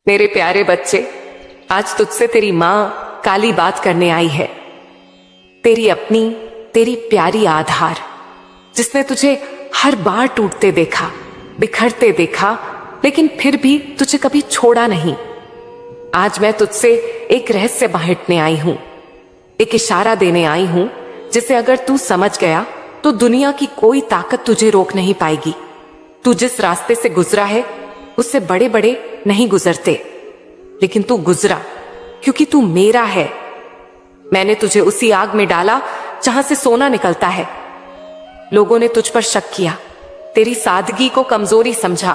मेरे प्यारे बच्चे, आज तुझसे तेरी माँ काली बात करने आई है। तेरी अपनी, तेरी प्यारी आधार, जिसने तुझे हर बार टूटते देखा, बिखरते देखा, लेकिन फिर भी तुझे कभी छोड़ा नहीं। आज मैं तुझसे एक रहस्य बांटने आई हूं, एक इशारा देने आई हूं, जिसे अगर तू समझ गया तो दुनिया की कोई ताकत तुझे रोक नहीं पाएगी। तू जिस रास्ते से गुजरा है उससे बड़े बड़े नहीं गुजरते, लेकिन तू गुजरा क्योंकि तू मेरा है। मैंने तुझे उसी आग में डाला जहां से सोना निकलता है। लोगों ने तुझ पर शक किया, तेरी सादगी को कमजोरी समझा,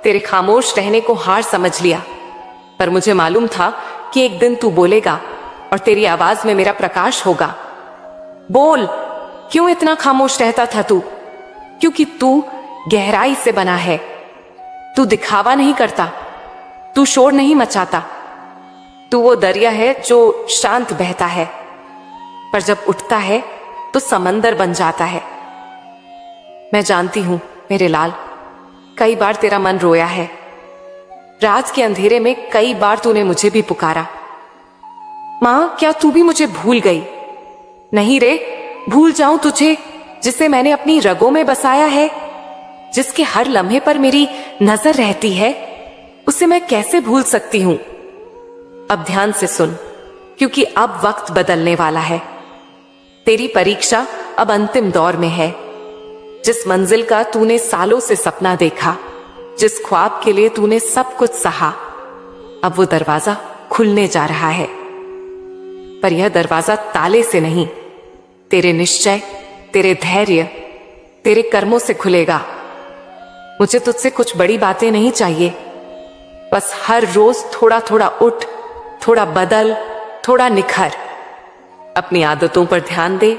तेरे खामोश रहने को हार समझ लिया। पर मुझे मालूम था कि एक दिन तू बोलेगा और तेरी आवाज में मेरा प्रकाश होगा। बोल, क्यों इतना खामोश रहता था तू? क्योंकि तू गहराई से बना है। तू दिखावा नहीं करता, तू शोर नहीं मचाता। तू वो दरिया है जो शांत बहता है, पर जब उठता है तो समंदर बन जाता है। मैं जानती हूं मेरे लाल, कई बार तेरा मन रोया है। रात के अंधेरे में कई बार तूने मुझे भी पुकारा, मां क्या तू भी मुझे भूल गई? नहीं रे, भूल जाऊं तुझे जिसे मैंने अपनी रगों में बसाया है, जिसके हर लम्हे पर मेरी नजर रहती है, उसे मैं कैसे भूल सकती हूं? अब ध्यान से सुन, क्योंकि अब वक्त बदलने वाला है। तेरी परीक्षा अब अंतिम दौर में है। जिस मंजिल का तूने सालों से सपना देखा, जिस ख्वाब के लिए तूने सब कुछ सहा, अब वो दरवाजा खुलने जा रहा है। पर यह दरवाजा ताले से नहीं, तेरे निश्चय, तेरे धैर्य, तेरे कर्मों से खुलेगा। मुझे तुझसे कुछ बड़ी बातें नहीं चाहिए, बस हर रोज थोड़ा थोड़ा उठ, थोड़ा बदल, थोड़ा निखर। अपनी आदतों पर ध्यान दे,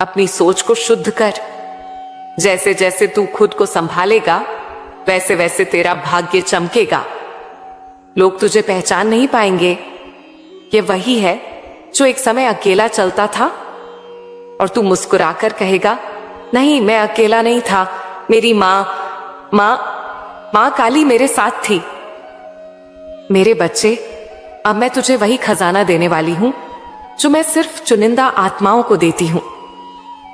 अपनी सोच को शुद्ध कर। जैसे जैसे तू खुद को संभालेगा, वैसे वैसे तेरा भाग्य चमकेगा। लोग तुझे पहचान नहीं पाएंगे। ये वही है जो एक समय अकेला चलता था, और तू मुस्कुराकर कहेगा, नहीं मैं अकेला नहीं था, मेरी माँ काली मेरे साथ थी। मेरे बच्चे, अब मैं तुझे वही खजाना देने वाली हूं जो मैं सिर्फ चुनिंदा आत्माओं को देती हूं।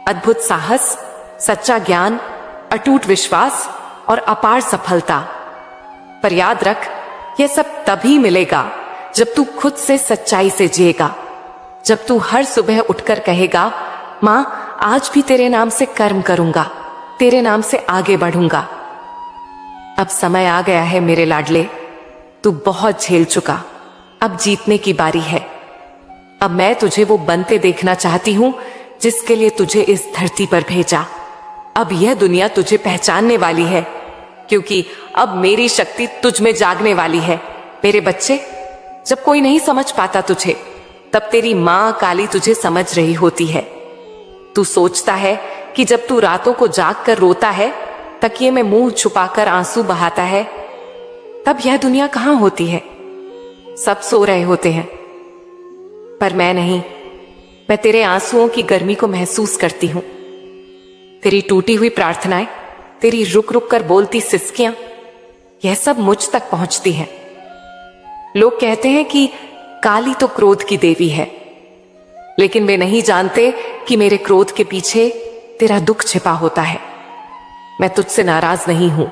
अद्भुत साहस, सच्चा ज्ञान, अटूट विश्वास और अपार सफलता। पर याद रख, यह सब तभी मिलेगा जब तू खुद से सच्चाई से जिएगा, जब तू हर सुबह उठकर कहेगा, मां आज भी तेरे नाम से कर्म करूंगा, तेरे नाम से आगे बढ़ूंगा। अब समय आ गया है मेरे लाडले, तू बहुत झेल चुका, अब जीतने की बारी है। अब मैं तुझे वो बनते देखना चाहती हूं जिसके लिए तुझे इस धरती पर भेजा। अब यह दुनिया तुझे पहचानने वाली है, क्योंकि अब मेरी शक्ति तुझ में जागने वाली है। मेरे बच्चे, जब कोई नहीं समझ पाता तुझे, तब तेरी मां काली तुझे समझ रही होती है। तू सोचता है कि जब तू रातों को जाग कर रोता है, तकिए में मुंह छुपाकर आंसू बहाता है, तब यह दुनिया कहां होती है? सब सो रहे होते हैं, पर मैं नहीं। मैं तेरे आंसुओं की गर्मी को महसूस करती हूं। तेरी टूटी हुई प्रार्थनाएं, तेरी रुक रुक कर बोलती सिसकियां, यह सब मुझ तक पहुंचती हैं। लोग कहते हैं कि काली तो क्रोध की देवी है, लेकिन वे नहीं जानते कि मेरे क्रोध के पीछे तेरा दुख छिपा होता है। मैं तुझसे नाराज नहीं हूं,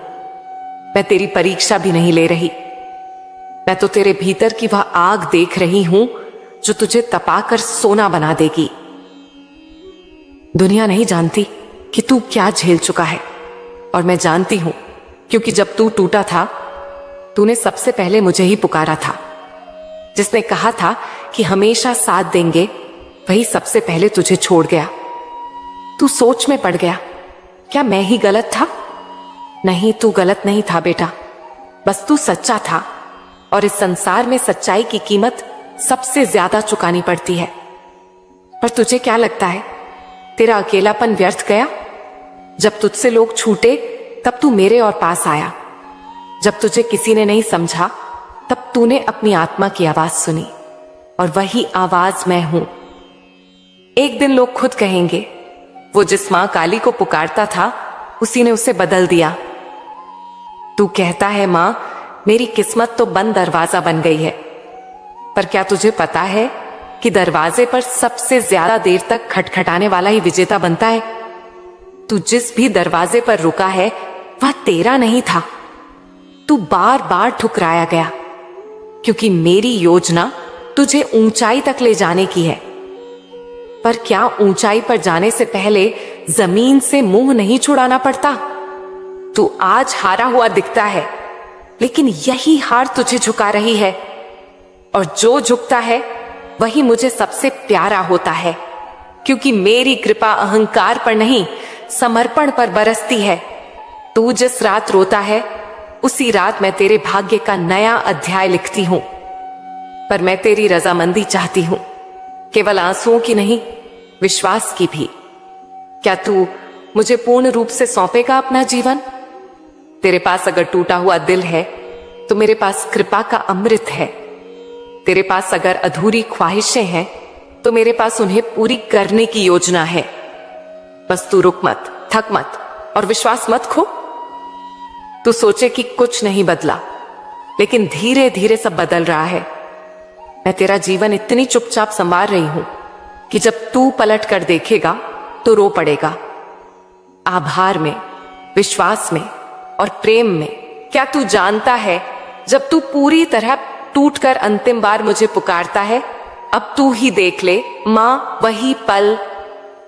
मैं तेरी परीक्षा भी नहीं ले रही। मैं तो तेरे भीतर की वह आग देख रही हूं जो तुझे तपाकर सोना बना देगी। दुनिया नहीं जानती कि तू क्या झेल चुका है, और मैं जानती हूं, क्योंकि जब तू टूटा था, तूने सबसे पहले मुझे ही पुकारा था। जिसने कहा था कि हमेशा साथ देंगे, वही सबसे पहले तुझे छोड़ गया। तू सोच में पड़ गया, क्या मैं ही गलत था? नहीं, तू गलत नहीं था बेटा, बस तू सच्चा था, और इस संसार में सच्चाई की कीमत सबसे ज्यादा चुकानी पड़ती है। पर तुझे क्या लगता है, तेरा अकेलापन व्यर्थ गया? जब तुझसे लोग छूटे, तब तू मेरे और पास आया। जब तुझे किसी ने नहीं समझा, तब तूने अपनी आत्मा की आवाज सुनी, और वही आवाज मैं हूं। एक दिन लोग खुद कहेंगे, वो जिस मां काली को पुकारता था, उसी ने उसे बदल दिया। तू कहता है मां, मेरी किस्मत तो बंद दरवाजा बन गई है। पर क्या तुझे पता है कि दरवाजे पर सबसे ज्यादा देर तक खटखटाने वाला ही विजेता बनता है। तू जिस भी दरवाजे पर रुका है वह तेरा नहीं था। तू बार बार ठुकराया गया, क्योंकि मेरी योजना तुझे ऊंचाई तक ले जाने की है। पर क्या ऊंचाई पर जाने से पहले जमीन से मुंह नहीं छुड़ाना पड़ता? तू आज हारा हुआ दिखता है, लेकिन यही हार तुझे झुका रही है। और जो झुकता है वही मुझे सबसे प्यारा होता है, क्योंकि मेरी कृपा अहंकार पर नहीं, समर्पण पर बरसती है। तू जिस रात रोता है उसी रात मैं तेरे भाग्य का नया अध्याय लिखती हूं। पर मैं तेरी रजामंदी चाहती हूं, केवल आंसुओं की नहीं, विश्वास की भी। क्या तू मुझे पूर्ण रूप से सौंपेगा अपना जीवन? तेरे पास अगर टूटा हुआ दिल है तो मेरे पास कृपा का अमृत है। तेरे पास अगर अधूरी ख्वाहिशें हैं तो मेरे पास उन्हें पूरी करने की योजना है। बस तू रुक मत, थक मत और विश्वास मत खो। तू सोचे कि कुछ नहीं बदला, लेकिन धीरे धीरे सब बदल रहा है। मैं तेरा जीवन इतनी चुपचाप संवार रही हूं कि जब तू पलट कर देखेगा तो रो पड़ेगा। आभार में, विश्वास में और प्रेम में। क्या तू जानता है, जब तू पूरी तरह टूटकर अंतिम बार मुझे पुकारता है, अब तू ही देख ले मां, वही पल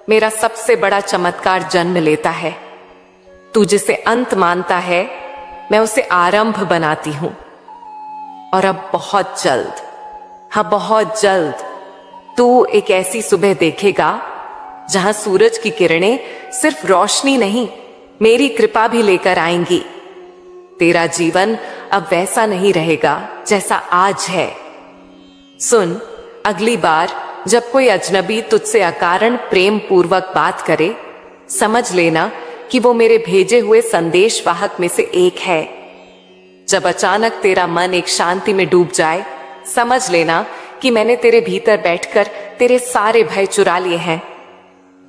मेरा सबसे बड़ा चमत्कार जन्म लेता है। तू जिसे अंत मानता है, मैं उसे आरंभ बनाती हूं। और अब बहुत जल्द, हाँ बहुत जल्द, तू एक ऐसी सुबह देखेगा जहां सूरज की किरणें सिर्फ रोशनी नहीं, मेरी कृपा भी लेकर आएंगी। तेरा जीवन अब वैसा नहीं रहेगा जैसा आज है। सुन, अगली बार जब कोई अजनबी तुझसे अकारण प्रेम पूर्वक बात करे, समझ लेना कि वो मेरे भेजे हुए संदेश वाहक में से एक है। जब अचानक तेरा मन एक शांति में डूब जाए, समझ लेना कि मैंने तेरे भीतर बैठकर तेरे सारे भय चुरा लिए हैं।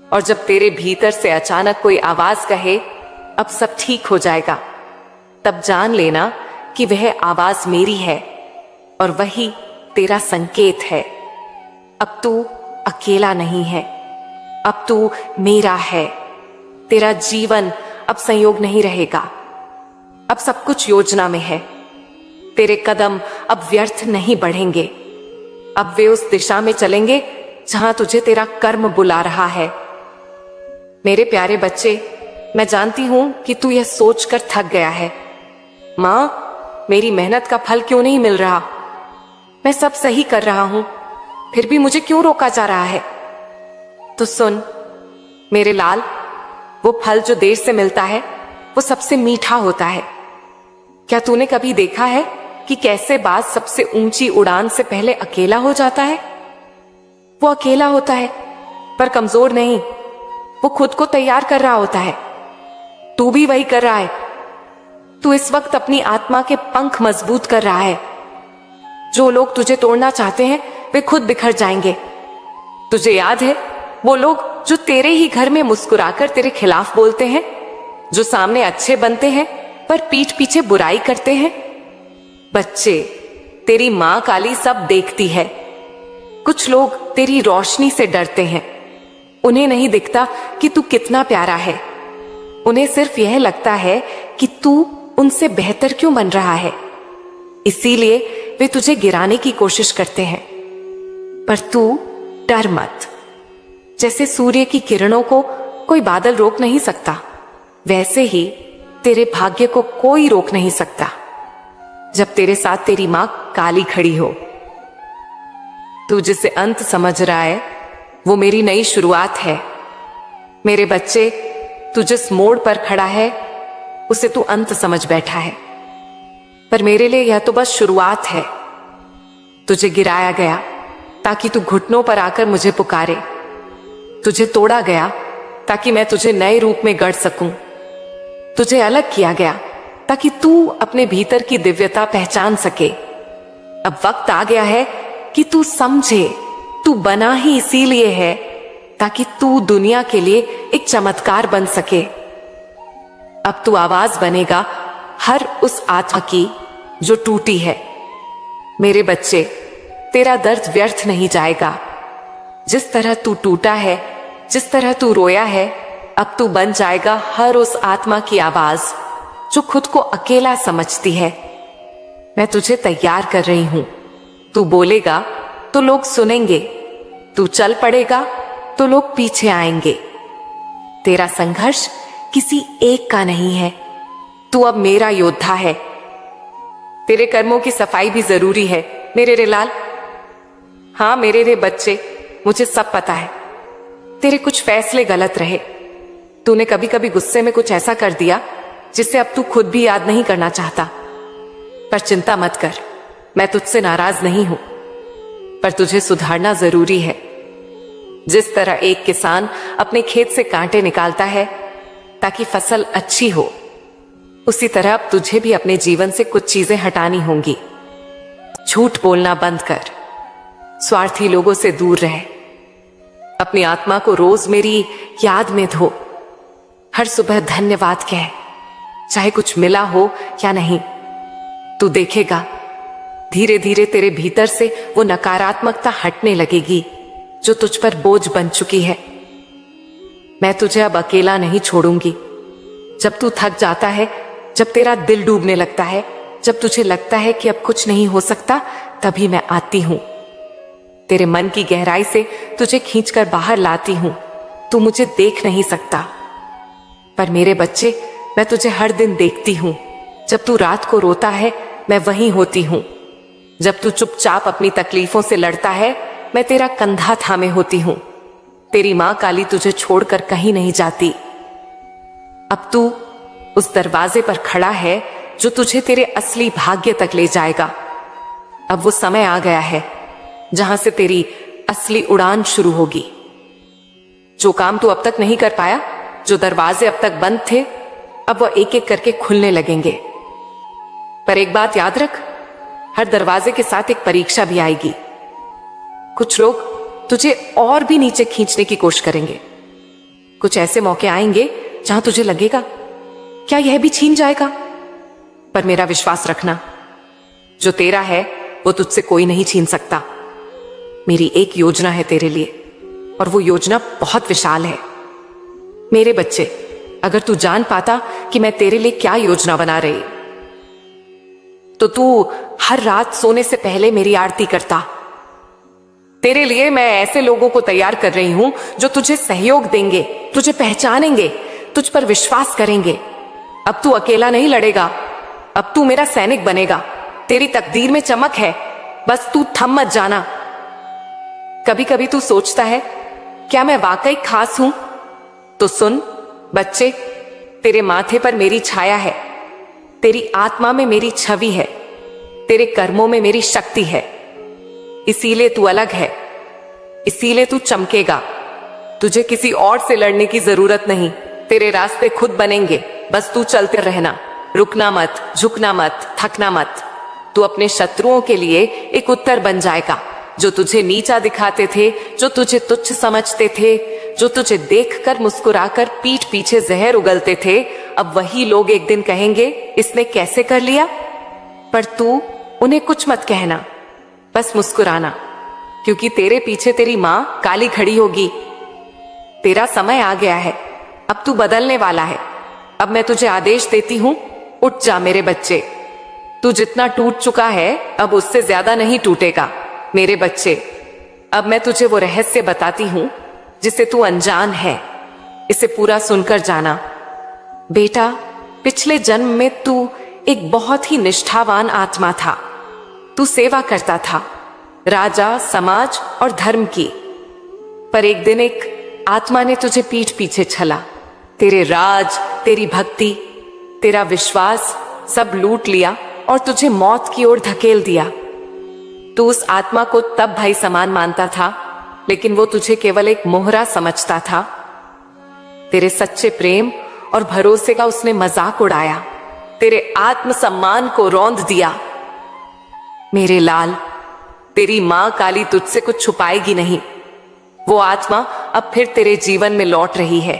और जब तेरे भीतर से अचानक कोई आवाज कहे अब सब ठीक हो जाएगा, तब जान लेना कि वह आवाज मेरी है और वही तेरा संकेत है। अब तू अकेला नहीं है, अब तू मेरा है। तेरा जीवन अब संयोग नहीं रहेगा, अब सब कुछ योजना में है। तेरे कदम अब व्यर्थ नहीं बढ़ेंगे, अब वे उस दिशा में चलेंगे जहां तुझे तेरा कर्म बुला रहा है। मेरे प्यारे बच्चे, मैं जानती हूं कि तू यह सोचकर थक गया है, मां, मेरी मेहनत का फल क्यों नहीं मिल रहा? मैं सब सही कर रहा हूं, फिर भी मुझे क्यों रोका जा रहा है? तो सुन मेरे लाल, वो फल जो देर से मिलता है वो सबसे मीठा होता है। क्या तूने कभी देखा है कि कैसे बाज सबसे ऊंची उड़ान से पहले अकेला हो जाता है? वो अकेला होता है पर कमजोर नहीं, वो खुद को तैयार कर रहा होता है। तू भी वही कर रहा है। तू इस वक्त अपनी आत्मा के पंख मजबूत कर रहा है। जो लोग तुझे तोड़ना चाहते हैं वे खुद बिखर जाएंगे। तुझे याद है वो लोग जो तेरे ही घर में मुस्कुराकर तेरे खिलाफ बोलते हैं, जो सामने अच्छे बनते हैं पर पीठ पीछे बुराई करते हैं? बच्चे, तेरी मां काली सब देखती है। कुछ लोग तेरी रोशनी से डरते हैं। उन्हें नहीं दिखता कि तू कितना प्यारा है। उन्हें सिर्फ यह लगता है कि तू उनसे बेहतर क्यों बन रहा है, इसीलिए वे तुझे गिराने की कोशिश करते हैं। पर तू डर मत। जैसे सूर्य की किरणों को कोई बादल रोक नहीं सकता, वैसे ही तेरे भाग्य को कोई रोक नहीं सकता जब तेरे साथ तेरी मां काली खड़ी हो। तू जिसे अंत समझ रहा है वो मेरी नई शुरुआत है। मेरे बच्चे, तू जिस मोड़ पर खड़ा है उसे तू अंत समझ बैठा है, पर मेरे लिए यह तो बस शुरुआत है। तुझे गिराया गया ताकि तू घुटनों पर आकर मुझे पुकारे। तुझे तोड़ा गया ताकि मैं तुझे नए रूप में गढ़ सकूं। तुझे अलग किया गया ताकि तू अपने भीतर की दिव्यता पहचान सके। अब वक्त आ गया है कि तू समझे, तू बना ही इसीलिए है ताकि तू दुनिया के लिए एक चमत्कार बन सके। अब तू आवाज बनेगा हर उस आत्मा की जो टूटी है। मेरे बच्चे, तेरा दर्द व्यर्थ नहीं जाएगा। जिस तरह तू टूटा है, जिस तरह तू रोया है, अब तू बन जाएगा हर उस आत्मा की आवाज जो खुद को अकेला समझती है। मैं तुझे तैयार कर रही हूं। तू बोलेगा तो लोग सुनेंगे, तू चल पड़ेगा तो लोग पीछे आएंगे। तेरा संघर्ष किसी एक का नहीं है, तू अब मेरा योद्धा है। तेरे कर्मों की सफाई भी जरूरी है मेरे रे लाल। हाँ मेरे रे बच्चे, मुझे सब पता है तेरे कुछ फैसले गलत रहे। तूने कभी कभी गुस्से में कुछ ऐसा कर दिया जिसे अब तू खुद भी याद नहीं करना चाहता। पर चिंता मत कर, मैं तुझसे नाराज नहीं हूं, पर तुझे सुधारना जरूरी है। जिस तरह एक किसान अपने खेत से कांटे निकालता है ताकि फसल अच्छी हो, उसी तरह अब तुझे भी अपने जीवन से कुछ चीजें हटानी होंगी। झूठ बोलना बंद कर, स्वार्थी लोगों से दूर रह, अपनी आत्मा को रोज मेरी याद में धो। हर सुबह धन्यवाद कह, चाहे कुछ मिला हो या नहीं। तू देखेगा धीरे धीरे तेरे भीतर से वो नकारात्मकता हटने लगेगी जो तुझ पर बोझ बन चुकी है। मैं तुझे अब अकेला नहीं छोड़ूंगी। जब तू थक जाता है, जब तेरा दिल डूबने लगता है, जब तुझे लगता है कि अब कुछ नहीं हो सकता, तभी मैं आती हूं। तेरे मन की गहराई से तुझे खींचकर बाहर लाती हूं। तू मुझे देख नहीं सकता, पर मेरे बच्चे, मैं तुझे हर दिन देखती हूं। जब तू रात को रोता है, मैं वहीं होती हूं। जब तू चुपचाप अपनी तकलीफों से लड़ता है, मैं तेरा कंधा थामे होती हूं। तेरी मां काली तुझे छोड़कर कहीं नहीं जाती। अब तू उस दरवाजे पर खड़ा है जो तुझे तेरे असली भाग्य तक ले जाएगा। अब वो समय आ गया है जहां से तेरी असली उड़ान शुरू होगी। जो काम तू अब तक नहीं कर पाया, जो दरवाजे अब तक बंद थे, अब वो एक एक करके खुलने लगेंगे। पर एक बात याद रख, हर दरवाजे के साथ एक परीक्षा भी आएगी। कुछ लोग तुझे और भी नीचे खींचने की कोशिश करेंगे। कुछ ऐसे मौके आएंगे जहां तुझे लगेगा क्या यह भी छीन जाएगा। पर मेरा विश्वास रखना, जो तेरा है वो तुझसे कोई नहीं छीन सकता। मेरी एक योजना है तेरे लिए, और वो योजना बहुत विशाल है। मेरे बच्चे, अगर तू जान पाता कि मैं तेरे लिए क्या योजना बना रही, तो तू हर रात सोने से पहले मेरी आरती करता। तेरे लिए मैं ऐसे लोगों को तैयार कर रही हूं जो तुझे सहयोग देंगे, तुझे पहचानेंगे, तुझ पर विश्वास करेंगे। अब तू अकेला नहीं लड़ेगा, अब तू मेरा सैनिक बनेगा। तेरी तकदीर में चमक है, बस तू थम मत जाना। कभी कभी तू सोचता है क्या मैं वाकई खास हूं? तो सुन बच्चे, तेरे माथे पर मेरी छाया है, तेरी आत्मा में मेरी छवि है, तेरे कर्मों में मेरी शक्ति है। इसीलिए तू अलग है, इसीलिए तू चमकेगा। तुझे किसी और से लड़ने की जरूरत नहीं, तेरे रास्ते खुद बनेंगे। बस तू चलते रहना, रुकना मत, झुकना मत, थकना मत। तू अपने शत्रुओं के लिए एक उत्तर बन जाएगा। जो तुझे नीचा दिखाते थे, जो तुझे तुच्छ समझते थे, जो तुझे देखकर मुस्कुराकर पीठ पीछे जहर उगलते थे, अब वही लोग एक दिन कहेंगे इसने कैसे कर लिया। पर तू उन्हें कुछ मत कहना, बस मुस्कुराना, क्योंकि तेरे पीछे तेरी मां काली खड़ी होगी। तेरा समय आ गया है, अब तू बदलने वाला है। अब मैं तुझे आदेश देती हूं, उठ जा मेरे बच्चे। तू जितना टूट चुका है, अब उससे ज्यादा नहीं टूटेगा मेरे बच्चे। अब मैं तुझे वो रहस्य बताती हूं जिसे तू अनजान है। इसे पूरा सुनकर जाना। बेटा, पिछले जन्म में तू एक बहुत ही निष्ठावान आत्मा था। तू सेवा करता था, राजा, समाज और धर्म की। पर एक दिन एक आत्मा ने तुझे पीठ पीछे छला। तेरे राज, तेरी भक्ति, तेरा विश्वास सब लूट लिया और तुझे मौत की ओर धकेल दिया। तू उस आत्मा को तब भाई समान मानता था, लेकिन वो तुझे केवल एक मोहरा समझता था। तेरे सच्चे प्रेम और भरोसे का उसने मजाक उड़ाया, तेरे आत्मसम्मान को रौंद दिया। मेरे लाल, तेरी मां काली तुझसे कुछ छुपाएगी नहीं। वो आत्मा अब फिर तेरे जीवन में लौट रही है,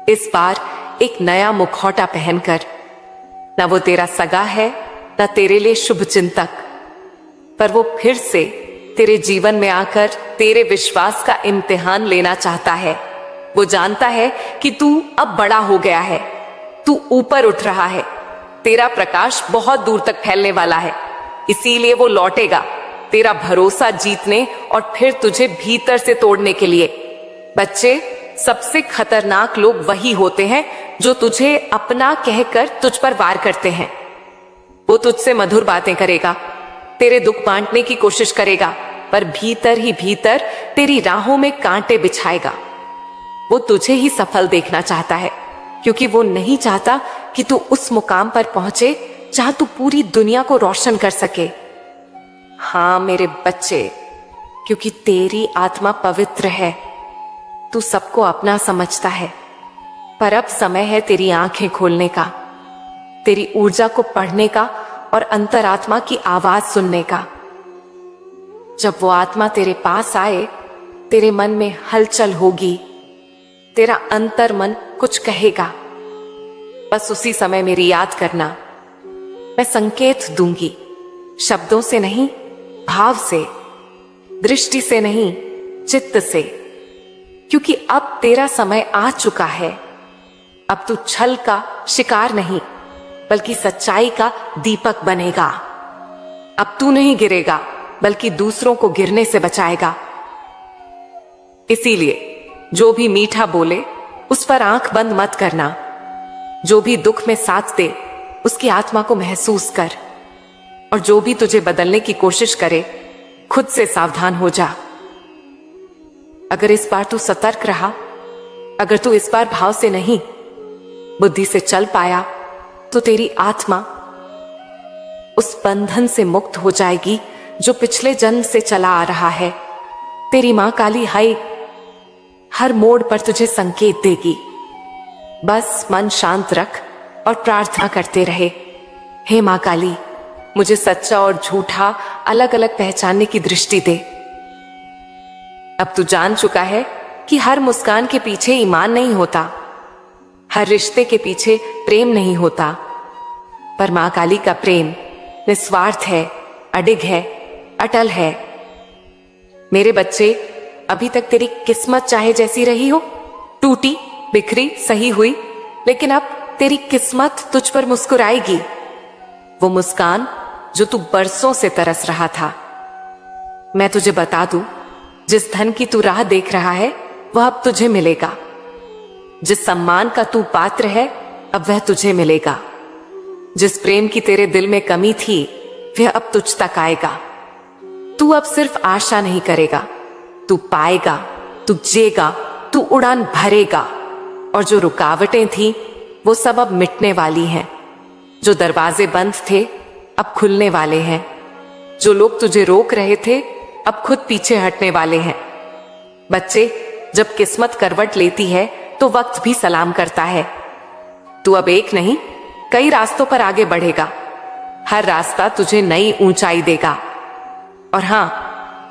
इस बार एक नया मुखौटा पहनकर। ना वो तेरा सगा है, न तेरे लिए शुभ चिंतक, पर वो फिर से तेरे जीवन में आकर तेरे विश्वास का इम्तिहान लेना चाहता है। वो जानता है कि तू अब बड़ा हो गया है, तू ऊपर उठ रहा है, तेरा प्रकाश बहुत दूर तक फैलने वाला है। इसीलिए वो लौटेगा तेरा भरोसा जीतने और फिर तुझे भीतर से तोड़ने के लिए। बच्चे, सबसे खतरनाक लोग वही होते हैं जो तुझे अपना कहकर तुझ पर वार करते हैं। वो तुझसे मधुर बातें करेगा, तेरे दुख बांटने की कोशिश करेगा, पर भीतर ही भीतर तेरी राहों में कांटे बिछाएगा। वो तुझे ही सफल देखना चाहता है, क्योंकि वो नहीं चाहता कि तू उस मुकाम पर पहुंचे जहां तू पूरी दुनिया को रोशन कर सके। हाँ मेरे बच्चे, क्योंकि तेरी आत्मा पवित्र है, तू सबको अपना समझता है, पर अब समय है तेरी आंखें खोलने का, तेरी ऊर्जा को पढ़ने का और अंतरात्मा की आवाज सुनने का। जब वो आत्मा तेरे पास आए, तेरे मन में हलचल होगी, तेरा अंतर मन कुछ कहेगा। बस उसी समय मेरी याद करना। मैं संकेत दूंगी, शब्दों से नहीं, भाव से, दृष्टि से नहीं, चित्त से, क्योंकि अब तेरा समय आ चुका है। अब तू छल का शिकार नहीं, बल्कि सच्चाई का दीपक बनेगा। अब तू नहीं गिरेगा, बल्कि दूसरों को गिरने से बचाएगा। इसीलिए जो भी मीठा बोले उस पर आंख बंद मत करना। जो भी दुख में साथ दे उसकी आत्मा को महसूस कर, और जो भी तुझे बदलने की कोशिश करे खुद से सावधान हो जा। अगर इस बार तू सतर्क रहा, अगर तू इस बार भाव से नहीं बुद्धि से चल पाया, तो तेरी आत्मा उस बंधन से मुक्त हो जाएगी जो पिछले जन्म से चला आ रहा है। तेरी मां काली हाय हर मोड़ पर तुझे संकेत देगी। बस मन शांत रख और प्रार्थना करते रहे, हे मां काली, मुझे सच्चा और झूठा अलग अलग पहचानने की दृष्टि दे। अब तू जान चुका है कि हर मुस्कान के पीछे ईमान नहीं होता, हर रिश्ते के पीछे प्रेम नहीं होता, पर मां काली का प्रेम निस्वार्थ है, अडिग है, अटल है। मेरे बच्चे, अभी तक तेरी किस्मत चाहे जैसी रही हो, टूटी, बिखरी, सही हुई, लेकिन अब तेरी किस्मत तुझ पर मुस्कुराएगी। वो मुस्कान जो तू बरसों से तरस रहा था। मैं तुझे बता दूं, जिस धन की तू राह देख रहा है वह अब तुझे मिलेगा। जिस सम्मान का तू पात्र है अब वह तुझे मिलेगा। जिस प्रेम की तेरे दिल में कमी थी वह अब तुझ तक आएगा। तू अब सिर्फ आशा नहीं करेगा, तू पाएगा, तू जेगा, तू उड़ान भरेगा। और जो रुकावटें थी वो सब अब मिटने वाली हैं। जो दरवाजे बंद थे अब खुलने वाले हैं। जो लोग तुझे रोक रहे थे अब खुद पीछे हटने वाले हैं। बच्चे, जब किस्मत करवट लेती है तो वक्त भी सलाम करता है। तू अब एक नहीं, कई रास्तों पर आगे बढ़ेगा। हर रास्ता तुझे नई ऊंचाई देगा। और हां,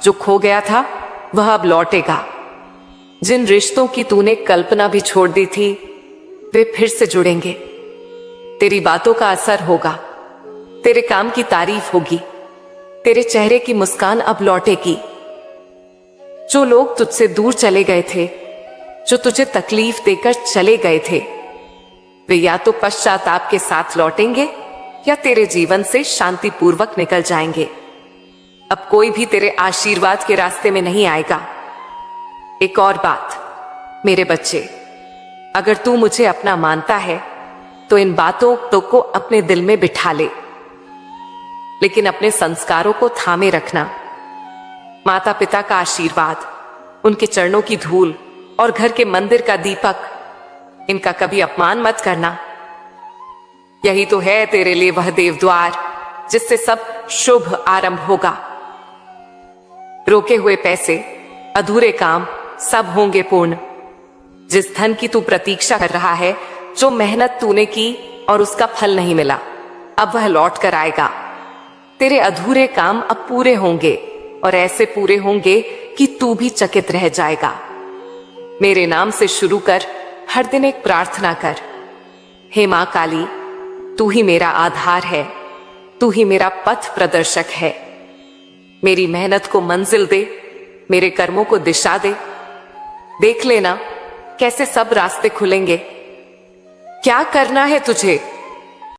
जो खो गया था वह अब लौटेगा। जिन रिश्तों की तूने कल्पना भी छोड़ दी थी वे फिर से जुड़ेंगे। तेरी बातों का असर होगा, तेरे काम की तारीफ होगी, तेरे चेहरे की मुस्कान अब लौटेगी। जो लोग तुझसे दूर चले गए थे, जो तुझे तकलीफ देकर चले गए थे, वे या तो पश्चाताप के साथ लौटेंगे या तेरे जीवन से शांतिपूर्वक निकल जाएंगे। अब कोई भी तेरे आशीर्वाद के रास्ते में नहीं आएगा। एक और बात मेरे बच्चे, अगर तू मुझे अपना मानता है तो इन बातों को अपने दिल में बिठा ले, लेकिन अपने संस्कारों को थामे रखना। माता पिता का आशीर्वाद, उनके चरणों की धूल और घर के मंदिर का दीपक, इनका कभी अपमान मत करना। यही तो है तेरे लिए वह देवद्वार जिससे सब शुभ आरंभ होगा। रोके हुए पैसे, अधूरे काम सब होंगे पूर्ण। जिस धन की तू प्रतीक्षा कर रहा है, जो मेहनत तूने की और उसका फल नहीं मिला, अब वह लौट कर आएगा। तेरे अधूरे काम अब पूरे होंगे और ऐसे पूरे होंगे कि तू भी चकित रह जाएगा। मेरे नाम से शुरू कर, हर दिन एक प्रार्थना कर, हे मां काली, तू ही मेरा आधार है, तू ही मेरा पथ प्रदर्शक है। मेरी मेहनत को मंजिल दे, मेरे कर्मों को दिशा दे। देख लेना कैसे सब रास्ते खुलेंगे। क्या करना है तुझे,